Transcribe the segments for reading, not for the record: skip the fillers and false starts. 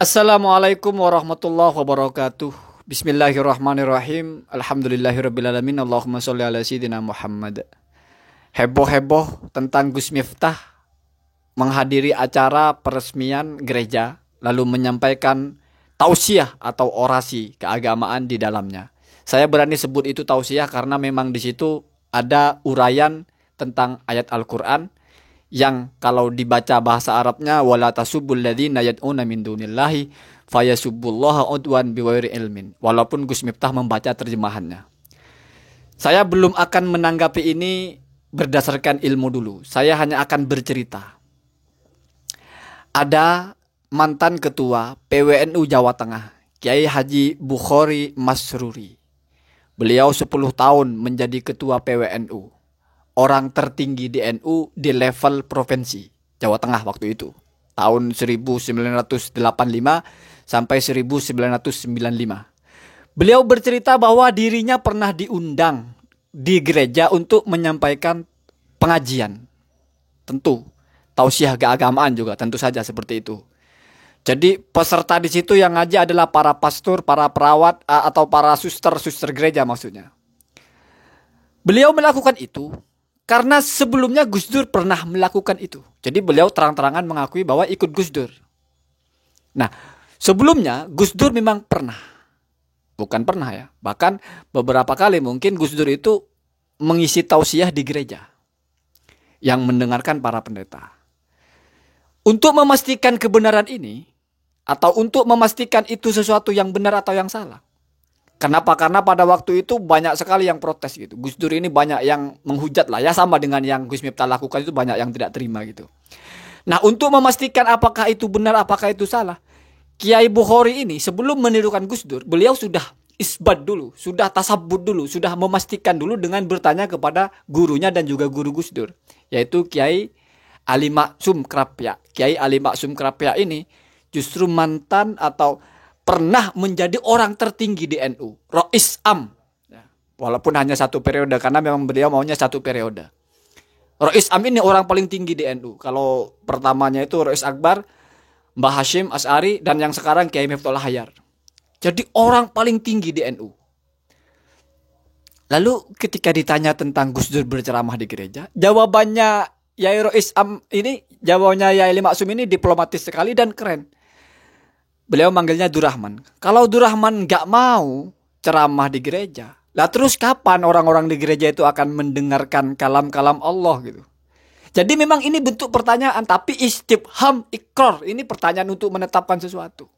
Assalamualaikum warahmatullahi wabarakatuh. Bismillahirrahmanirrahim. Alhamdulillahirrabbilalamin. Allahumma sholli ala sayyidina Muhammad. Heboh-heboh tentang Gus Miftah menghadiri acara peresmian gereja lalu menyampaikan tausiah atau orasi keagamaan di dalamnya. Saya berani sebut itu tausiah karena memang di situ ada uraian tentang ayat Al-Qur'an yang kalau dibaca bahasa Arabnya wala tasubbul ladzina yad'una min dunillahi fayasubbullaha udwan biwairi ilmin. Walaupun Gus Miftah membaca terjemahannya. Saya belum akan menanggapi ini berdasarkan ilmu dulu. Saya hanya akan bercerita. Ada mantan ketua PWNU Jawa Tengah, Kiai Haji Bukhari Masruri. Beliau 10 tahun menjadi ketua PWNU. Orang tertinggi di NU di level provinsi Jawa Tengah waktu itu. Tahun 1985 sampai 1995. Beliau bercerita bahwa dirinya pernah diundang di gereja untuk menyampaikan pengajian. Tentu, tausiah keagamaan juga tentu saja seperti itu. Jadi peserta di situ yang ngaji adalah para pastor, para perawat atau para suster gereja maksudnya. Beliau melakukan itu karena sebelumnya Gus Dur pernah melakukan itu. Jadi beliau terang-terangan mengakui bahwa ikut Gus Dur. Nah, sebelumnya Gus Dur memang pernah. Bukan pernah ya. Bahkan beberapa kali mungkin Gus Dur itu mengisi tausiah di gereja. Yang mendengarkan para pendeta. Untuk memastikan kebenaran ini. Atau untuk memastikan itu sesuatu yang benar atau yang salah. Kenapa? Karena pada waktu itu banyak sekali yang protes gitu. Gus Dur ini banyak yang menghujat lah. Ya sama dengan yang Gus Miftah lakukan itu banyak yang tidak terima gitu. Nah untuk memastikan apakah itu benar, apakah itu salah. Kiai Bukhari ini sebelum menirukan Gus Dur. Beliau sudah isbat dulu. Sudah tasabut dulu. Sudah memastikan dulu dengan bertanya kepada gurunya dan juga guru Gus Dur. Yaitu Kiai Ali Maksum Krapyak. Kiai Ali Maksum Krapyak ini justru mantan atau pernah menjadi orang tertinggi di NU, Rois Am. Walaupun hanya satu periode, karena memang beliau maunya satu periode. Rois Am ini orang paling tinggi di NU. Kalau pertamanya itu Rois Akbar, Mbah Hashim As'ari, dan yang sekarang Kiai Miftahul Hayar. Jadi orang paling tinggi di NU. Lalu ketika ditanya tentang Gus Dur berceramah di gereja, jawabannya Yai Rois Am ini, jawabannya Yai Maksum ini diplomatis sekali dan keren. Beliau manggilnya Durrahman. Kalau Durrahman gak mau ceramah di gereja, lah terus kapan orang-orang di gereja itu akan mendengarkan kalam-kalam Allah gitu? Jadi memang ini bentuk pertanyaan, tapi istifham iqrar. Ini pertanyaan untuk menetapkan sesuatu.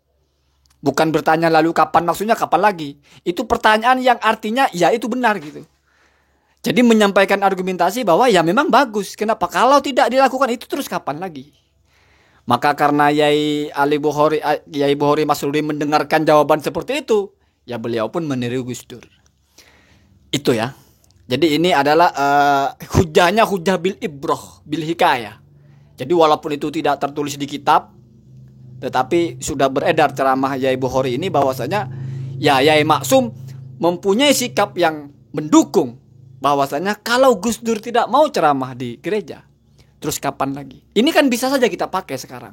Bukan bertanya lalu kapan, maksudnya kapan lagi. Itu pertanyaan yang artinya ya itu benar gitu. Jadi menyampaikan argumentasi bahwa ya memang bagus. Kenapa? Kalau tidak dilakukan itu terus kapan lagi? Maka karena Yai Bukhari Masruri mendengarkan jawaban seperti itu, ya beliau pun meniru Gus Dur. Itu ya. Jadi ini adalah hujahnya hujah bil ibroh, bil hikayah. Jadi walaupun itu tidak tertulis di kitab, tetapi sudah beredar ceramah Yai Bukhari ini bahwasanya ya Yai Maksum mempunyai sikap yang mendukung bahwasanya kalau Gus Dur tidak mau ceramah di gereja, terus kapan lagi? Ini kan bisa saja kita pakai sekarang.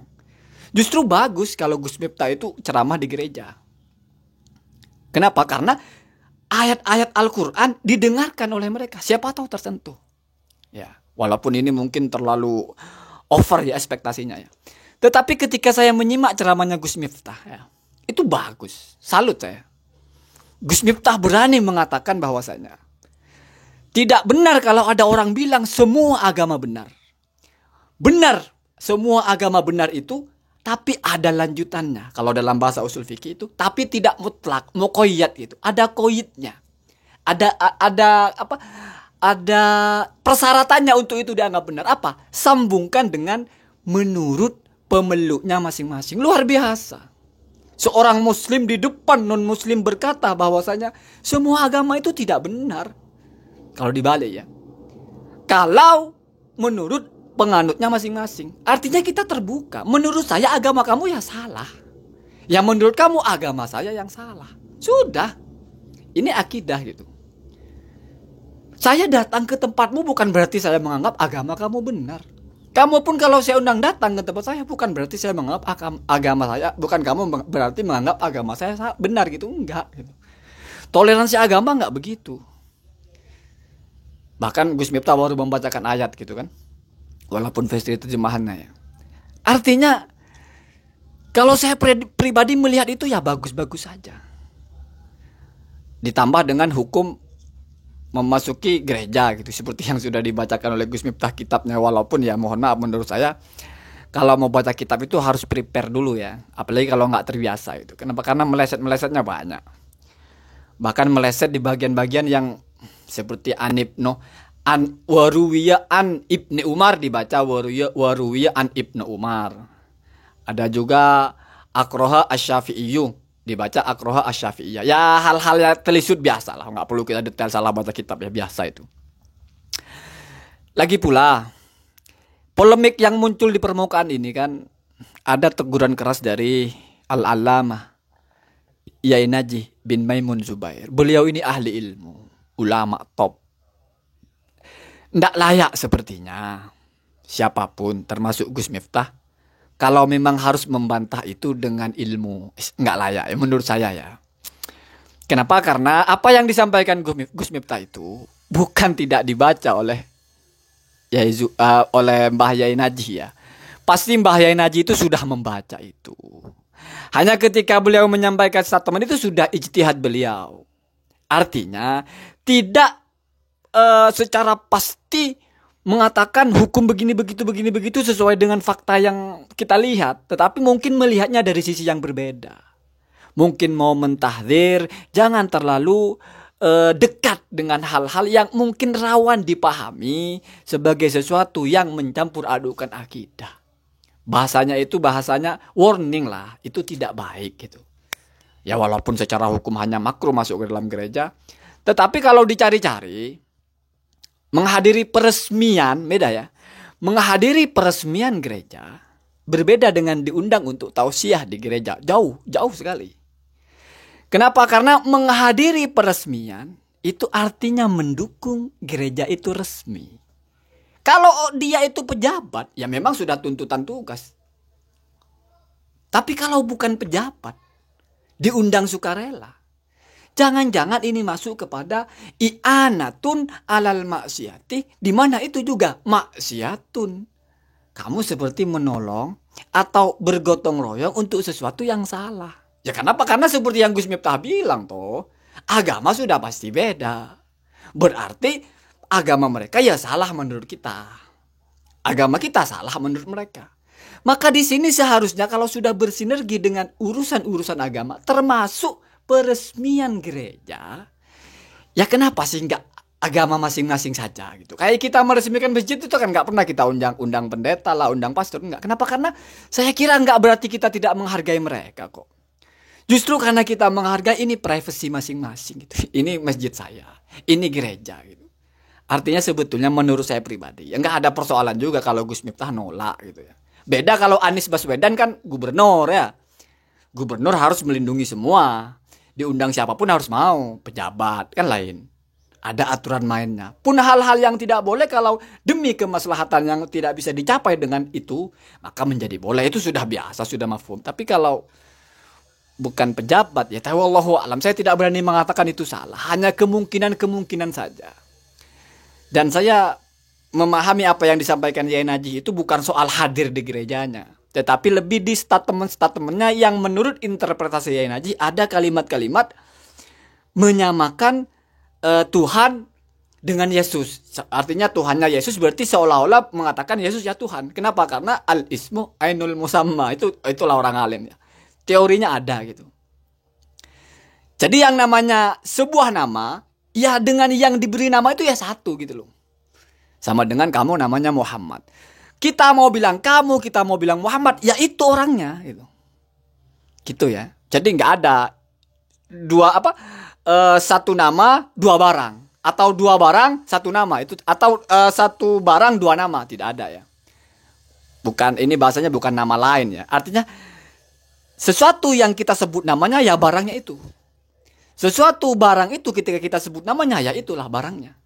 Justru bagus kalau Gus Miftah itu ceramah di gereja. Kenapa? Karena ayat-ayat Al-Quran didengarkan oleh mereka. Siapa tahu tersentuh. Ya, walaupun ini mungkin terlalu over ya ekspektasinya ya. Tetapi ketika saya menyimak ceramahnya Gus Miftah ya, itu bagus. Salut saya. Gus Miftah berani mengatakan bahwasanya tidak benar kalau ada orang bilang semua agama benar. Benar, semua agama benar itu, tapi ada lanjutannya. Kalau dalam bahasa usul fikih itu, tapi tidak mutlak, muqayyad itu. Ada koyitnya. Ada apa? Ada persyaratannya untuk itu dianggap benar. Apa? Sambungkan dengan menurut pemeluknya masing-masing. Luar biasa. Seorang muslim di depan non-muslim berkata bahwasanya semua agama itu tidak benar. Kalau dibalik ya. Kalau menurut penganutnya masing-masing. Artinya kita terbuka. Menurut saya agama kamu ya salah. Yang menurut kamu agama saya yang salah. Sudah. Ini akidah gitu. Saya datang ke tempatmu bukan berarti saya menganggap agama kamu benar. Kamu pun kalau saya undang datang ke tempat saya, bukan berarti saya menganggap agama saya, bukan kamu berarti menganggap agama saya benar gitu, enggak gitu. Toleransi agama enggak begitu. Bahkan Gus Miftah baru membacakan ayat gitu kan, walaupun versi terjemahannya ya. Artinya kalau saya pribadi melihat itu ya bagus-bagus saja. Ditambah dengan hukum memasuki gereja gitu, seperti yang sudah dibacakan oleh Gus Miftah kitabnya. Walaupun ya mohon maaf, menurut saya kalau mau baca kitab itu harus prepare dulu ya, apalagi kalau nggak terbiasa itu. Kenapa? Karena melesetnya banyak, bahkan meleset di bagian-bagian yang seperti waruwiya an ibni Umar dibaca waruwiya an ibnu Umar. Ada juga akroha asyafi'iyu dibaca akroha asyafi'iyah. Ya hal-hal yang telisut biasa lah, nggak perlu kita detail salah baca kitab ya, biasa itu. Lagi pula polemik yang muncul di permukaan ini kan, ada teguran keras dari Al-Allamah Yai Najih bin Maimun Zubair. Beliau ini ahli ilmu, ulama top. Nggak layak sepertinya siapapun termasuk Gus Miftah kalau memang harus membantah itu dengan ilmu. Nggak layak ya menurut saya ya. Kenapa? Karena apa yang disampaikan Gus Miftah itu bukan tidak dibaca oleh oleh Mbah Yai Najih ya. Pasti Mbah Yai Najih itu sudah membaca itu. Hanya ketika beliau menyampaikan statement itu sudah ijtihad beliau. Artinya tidak secara pasti mengatakan hukum begini begitu sesuai dengan fakta yang kita lihat, tetapi mungkin melihatnya dari sisi yang berbeda. Mungkin mau mentahdzir, jangan terlalu dekat dengan hal-hal yang mungkin rawan dipahami sebagai sesuatu yang mencampur adukan akidah. Bahasanya warning lah, itu tidak baik gitu. Ya walaupun secara hukum hanya makruh masuk ke dalam gereja, tetapi kalau dicari-cari menghadiri peresmian beda ya. Menghadiri peresmian gereja berbeda dengan diundang untuk tausiah di gereja. Jauh sekali. Kenapa? Karena menghadiri peresmian itu artinya mendukung gereja itu resmi. Kalau dia itu pejabat, ya memang sudah tuntutan tugas. Tapi kalau bukan pejabat, diundang sukarela, jangan-jangan ini masuk kepada i'anatun alal maksiati, di mana itu juga maksiatun. Kamu seperti menolong atau bergotong royong untuk sesuatu yang salah. Ya kenapa? Karena seperti yang Gus Miftah bilang toh, agama sudah pasti beda. Berarti agama mereka ya salah menurut kita. Agama kita salah menurut mereka. Maka di sini seharusnya kalau sudah bersinergi dengan urusan-urusan agama, termasuk peresmian gereja, ya kenapa sih nggak agama masing-masing saja gitu? Kayak kita meresmikan masjid itu kan nggak pernah kita undang pendeta lah, undang pastor, nggak. Kenapa? Karena saya kira nggak berarti kita tidak menghargai mereka kok. Justru karena kita menghargai, ini privasi masing-masing gitu. Ini masjid saya, ini gereja gitu. Artinya sebetulnya menurut saya pribadi, ya nggak ada persoalan juga kalau Gus Miftah nolak gitu ya. Beda kalau Anies Baswedan kan gubernur ya. Gubernur harus melindungi semua. Diundang siapapun harus mau, pejabat kan lain. Ada aturan mainnya. Pun hal-hal yang tidak boleh kalau demi kemaslahatan yang tidak bisa dicapai dengan itu, maka menjadi boleh. Itu sudah biasa, sudah mafhum. Tapi kalau bukan pejabat, ya wallahu alam, saya tidak berani mengatakan itu salah. Hanya kemungkinan saja. Dan saya memahami apa yang disampaikan Yai Najih itu bukan soal hadir di gerejanya, tetapi lebih di statement-statementnya yang menurut interpretasi Yai Najih ada kalimat-kalimat menyamakan Tuhan dengan Yesus. Artinya Tuhannya Yesus berarti seolah-olah mengatakan Yesus ya Tuhan. Kenapa? Karena al-ismu ainul musamma. Itulah orang alim ya. Teorinya ada gitu. Jadi yang namanya sebuah nama, ya dengan yang diberi nama itu ya satu gitu loh. Sama dengan kamu namanya Muhammad. Kita mau bilang kamu, kita mau bilang Muhammad, ya itu orangnya gitu. Gitu ya. Jadi nggak ada satu nama dua barang, atau dua barang satu nama itu, atau satu barang dua nama, tidak ada ya. Bukan, ini bahasanya bukan nama lain ya. Artinya sesuatu yang kita sebut namanya ya barangnya itu. Sesuatu barang itu ketika kita sebut namanya ya itulah barangnya.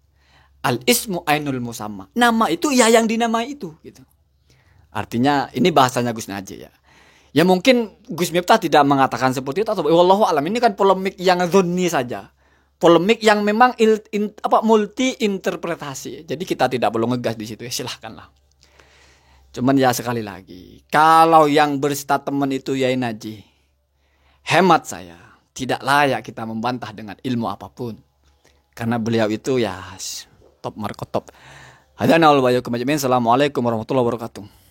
Al-ismu ainul musamma. Nama itu ya yang dinamai itu gitu. Artinya ini bahasanya Gus Najih ya. Ya mungkin Gus Miftah tidak mengatakan seperti itu atau wallahu alam, ini kan polemik yang dzonni saja. Polemik yang memang multi interpretasi. Jadi kita tidak perlu ngegas di situ ya, silahkanlah. Cuman ya sekali lagi, kalau yang berstatement itu Yai Najih, hemat saya tidak layak kita membantah dengan ilmu apapun. Karena beliau itu ya top markotop. Hadana wal bayyukum ajmain. Assalamualaikum warahmatullahi wabarakatuh.